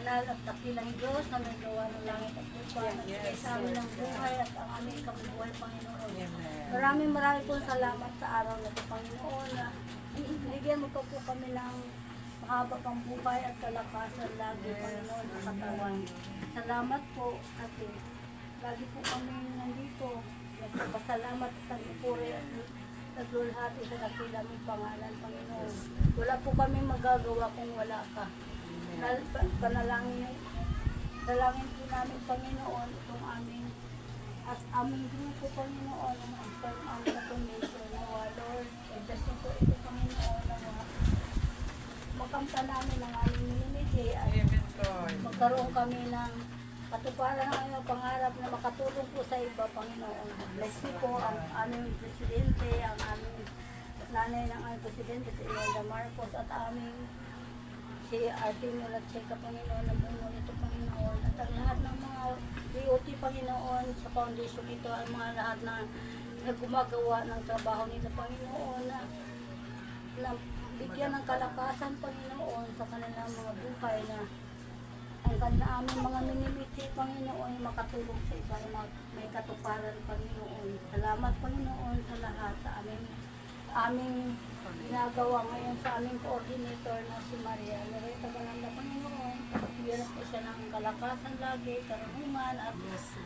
banal at dakilang Diyos na may gawa ng langit at lupa, nagbigay sa amin ng buhay at ang aming kabubuhay, Panginoon. Maraming pong salamat sa araw na ito, Panginoon, na bigyan mo pa po kami ng mahaba pang buhay at kalakasan lagi, Panginoon, sa katawan. Salamat po kasi lagi po kami nandito. Nagpapasalamat at nagpupuri at naglulhati sa dakila mong pangalan, Panginoon. Wala po kami magagawa kung wala ka. Dalangin po namin, Panginoon, itong aming at aming grupo, Panginoon, ang aming donation na Lord. Pagdasin po ito, Panginoon, na makamta namin ang aming minimiti at magkaroon kami ng katuparan ng aming pangarap na makatulong po sa iba, Panginoon. Bless niyo po ang aming presidente, ang aming nanay ng aming presidente, si Imelda Marcos, at aming si Artimo Latseca, Panginoon, na buno nito, Panginoon, at ang lahat ng mga DOT, Panginoon, sa foundation ito, ang mga lahat na gumagawa ng trabaho nito, Panginoon, na bigyan ng kalakasan, Panginoon, sa kanilang mga buhay na ang ganda aming mga minimiti, Panginoon, makatulong sa iba na may katuparan, Panginoon. Salamat, Panginoon, sa lahat, sa aming ginagawa ngayon sa aming coordinator na si Maria. Loretta Gananda, Panginoon, bigyan po siya ng kalakasan lagi, karunungan, at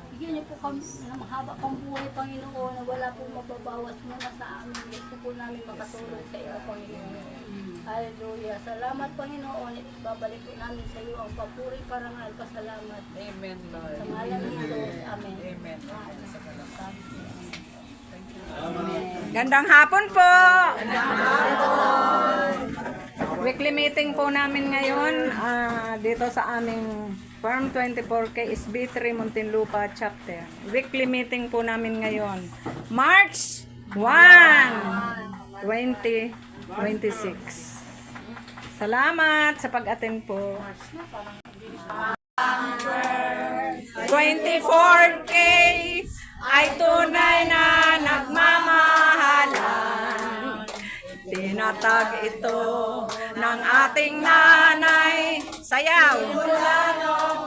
bigyan niyo po kami ng mahaba pang buhay, Panginoon, na wala po mababawas muna sa amin. Gusto po namin makatulong sa iyo, Panginoon. Hallelujah. Salamat, Panginoon. Babalik po namin sa iyo ang papuri, parangal, pasalamat. Amen, Lord. Sa ngalan ni Jesus. Amen. Amen. Gandang hapon po! Gandang hapon! Weekly meeting po namin ngayon dito sa aming Farm 24K SB3 Muntinlupa Chapter. Weekly meeting po namin ngayon. March 1, 2026. Salamat sa pag-attend po. 24K ay tunay na nagmamahalan. Tinatag ito ng ating nanay. Sayaw!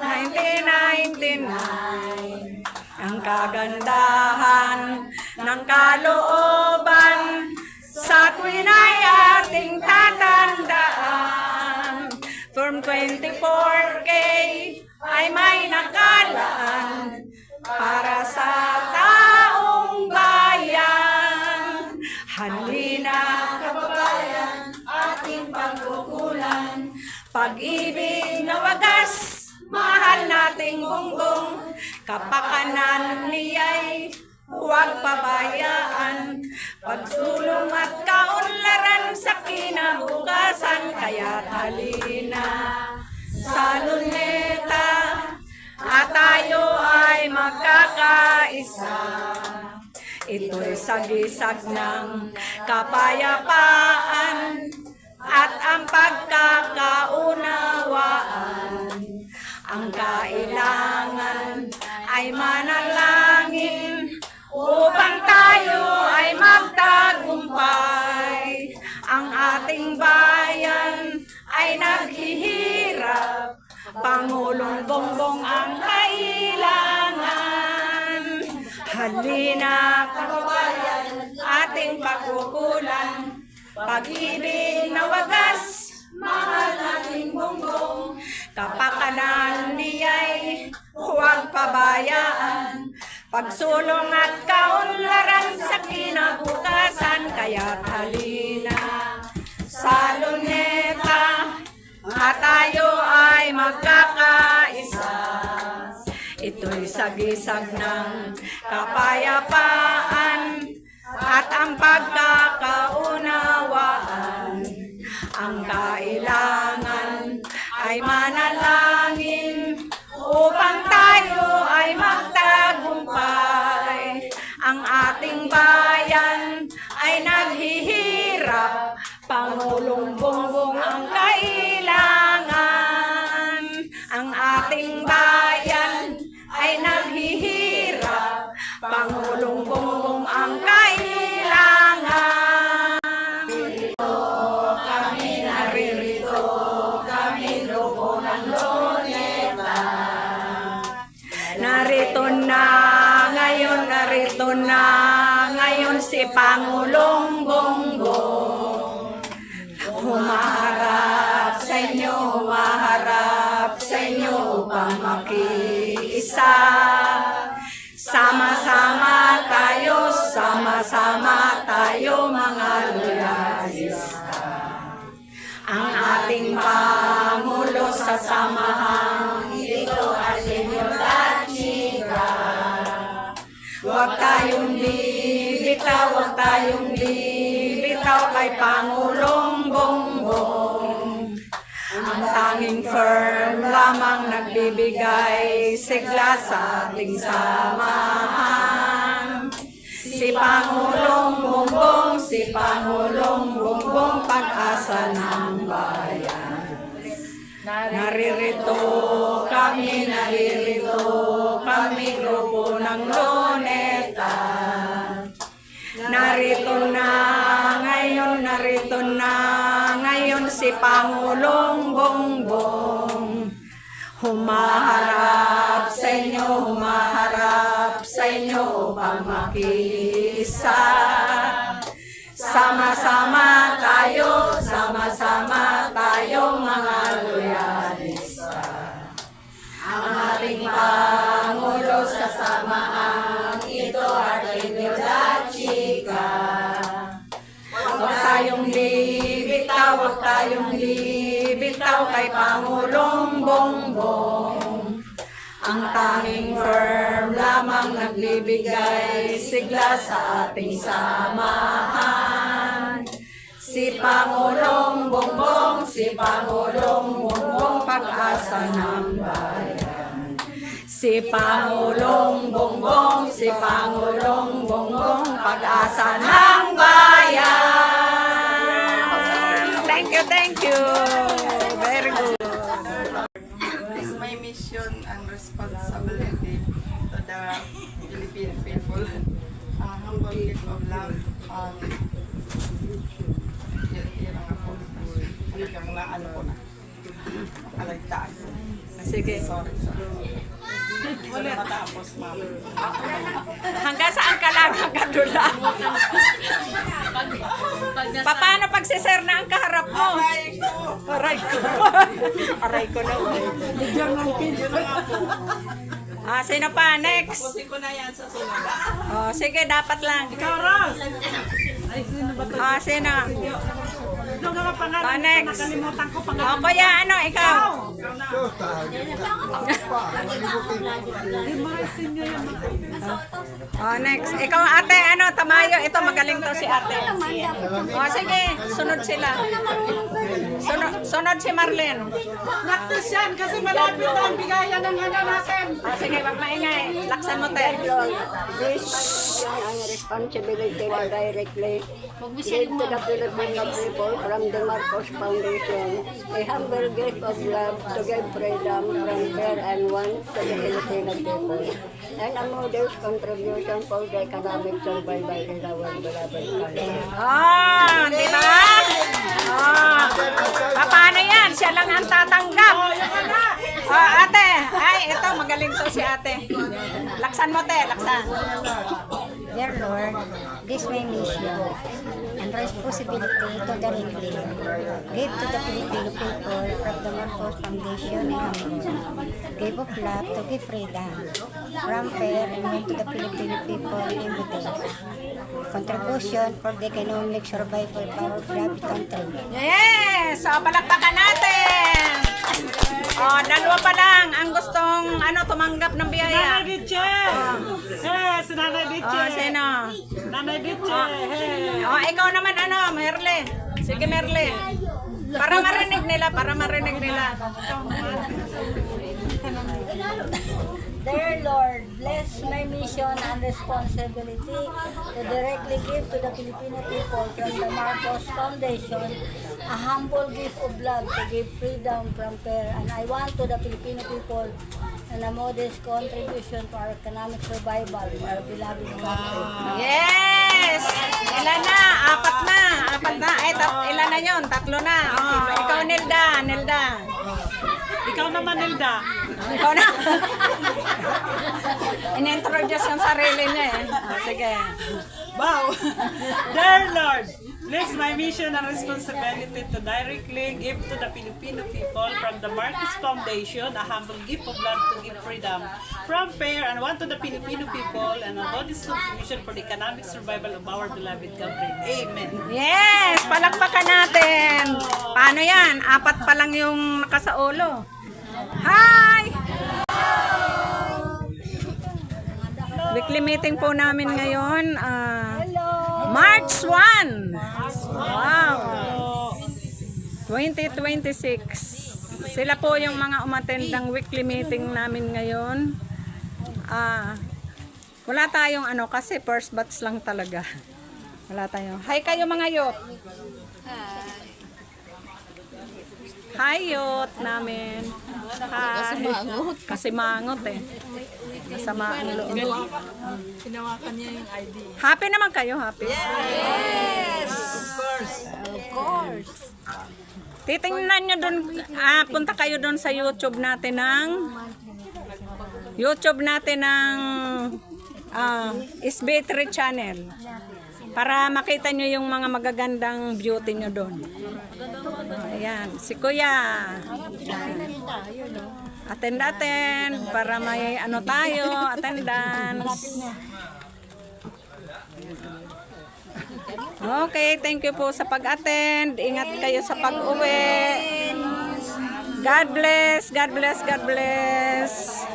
1999. Ang kagandahan ng kalooban sa tuwin ay ating tatandaan. From 24K ay may nakalaan para sa taong bayan. Halina, kababayan, ating pagkukulan. Pag-ibig na wagas, mahal nating bungbong. Kapakanan niya'y huwag pabayaan. Pagsulong at kaunlaran sa kinabukasan. Kaya't halina sa luneta at tayo ay magkakaisa. Ito'y sagisag ng kapayapaan at ang pagkakaunawaan. Ang kailangan ay manalangin upang tayo ay magtagumpay. Ang ating bayan ay naghihirap, Pangulong Bongbong ang kailangan. Halina, kababayan, ating pagkukulan. Pag-ibig na wagas, mahal nating Bongbong. Kapakanan niya'y huwag pabayaan. Pagsulong at kaunlaran sa kinabukasan. Kaya't halina sa luneta at tayo ay magkakaisa. Ito'y sagisag ng kapayapaan at ang pagkakaunawaan. Ang kailangan ay manalangin upang tayo ay magtagumpay. Ang ating bayan ay naghihirap, Pangulong Bongbong ang kailangan. Ang ating bayan ay naghihirap, Pangulong Bongbong ang kailangan. Naririto kami, loob ng Lones. si Pangulong Bongbong. Humaharap sa inyo upang makiisa. Sama-sama tayo mga loyalista. Ang ating Pangulo sa samahang ito at inyong chika. Huwag tayong bibitaw kay Pangulong Bongbong. Ang tanging firm lamang nagbibigay sigla sa ating samahan. Si Pangulong Bongbong, pag-asa ng bayan. Naririto kami, grupo ng Luneta. Narito na ngayon si Pangulong Bongbong. Humaharap sa inyo upang makiisa. Sama-sama tayo mga loyalista. Ang ating Pangulo sa samahang ito at inyong chika. Huwag tayong bibitaw kay Pangulong Bongbong. Ang tanging firm lamang nagbibigay sigla sa ating samahan. Si Pangulong Bongbong, pag-asa ng bayan. Si Pangulong Bongbong, pag-asa ng bayan. Thank you. Very good. Is my mission and responsibility to the Philippine people. Humble gift of love. Hirang ako. Hanggang na ano ko na. Makalagtaan. Sige. Sorry. Wala matapos, ma'am. Hanggang saan ka lang, hanggang doon lang. Paano pag si sir na ang kaharap mo? Aray ko. Aray ko na. Bigyan ng kids na nga po. Sino pa? Next. Pusin ko na yan sa sunod. Sige, dapat lang. Ikaw, Ross! Ay, sino ba ito? Sino? Doon ka pangalan. Next. Nakalimutan ko pangalan. Kuya, ikaw? Next. Ikaw, ate, Tamayo. Ito, magaling to si ate. Sige, sunod sila. Sunod si Marlene. Practice yan kasi malapit na ang bigayan ng natin. Sige, wag maingay. Laksan mo, te. This ang responsibility na directly give to the Filipino people from the Marcos Foundation. A humble gift of love to give freedom from fear and want to the Filipino people. And a modest contribution for the economic survival in our beloved country. Di ba? Paano yan? Siya lang ang tatanggap. Ate. Ito, magaling to si ate. Laksan mo, te. Laksan. Dear Lord, this my mission and responsibility to directly give to the Filipino people from the Marcos Foundation and Hamburg. Give of love to give freedom from fear and want to the Filipino people in the contribution for the economic survival of our beloved country. Yes! Palakpakan natin! Dalawa pa lang ang gustong tumanggap ng biyaya. Nanay Diche! Yes, Nanay Diche! Sino? Nanay Diche! Hey! Ikaw naman Merle. Sige, Merle. Para marinig nila. Dear Lord, bless my mission and responsibility to directly give to the Filipino people from the Marcos Foundation a humble gift of love to give freedom from fear. And I want to the Filipino people and a modest contribution to our economic survival in our beloved country. Yes! Ilan na? Apat na. Ilan na yun? 3 na. Ikaw, Nilda. Ikaw naman, Hilda. Ikaw na. In-introduce yung sarili niya eh. Sige. Wow! Dear Lord, bless my mission and responsibility to directly give to the Filipino people from the Marcos Foundation a humble gift of love to give freedom from fear and one to the Filipino people and a body mission for the economic survival of our beloved country. Amen. Yes! Palakpakan natin! Paano yan? 4 pa lang yung nakasaulo. Hi! Weekly meeting po namin ngayon. March 1! Wow! 2026. Sila po yung mga umattend ng weekly meeting namin ngayon. Wala tayong kasi first batch lang talaga. Wala tayong. Hi kayo mga youth. Hi youth namin. Hi. Kasi mangot eh. Masama ang loob. Hinawakan niya yung ID. Happy naman kayo, happy? Yes! Of course. Titingnan nyo dun, punta kayo dun sa YouTube natin ng SB3 channel para makita nyo yung mga magagandang beauty nyo dun. Ayan, si Kuya. Attend para may tayo, attendance. Okay, thank you po sa pag-attend. Ingat kayo sa pag-uwi. God bless, God bless, God bless.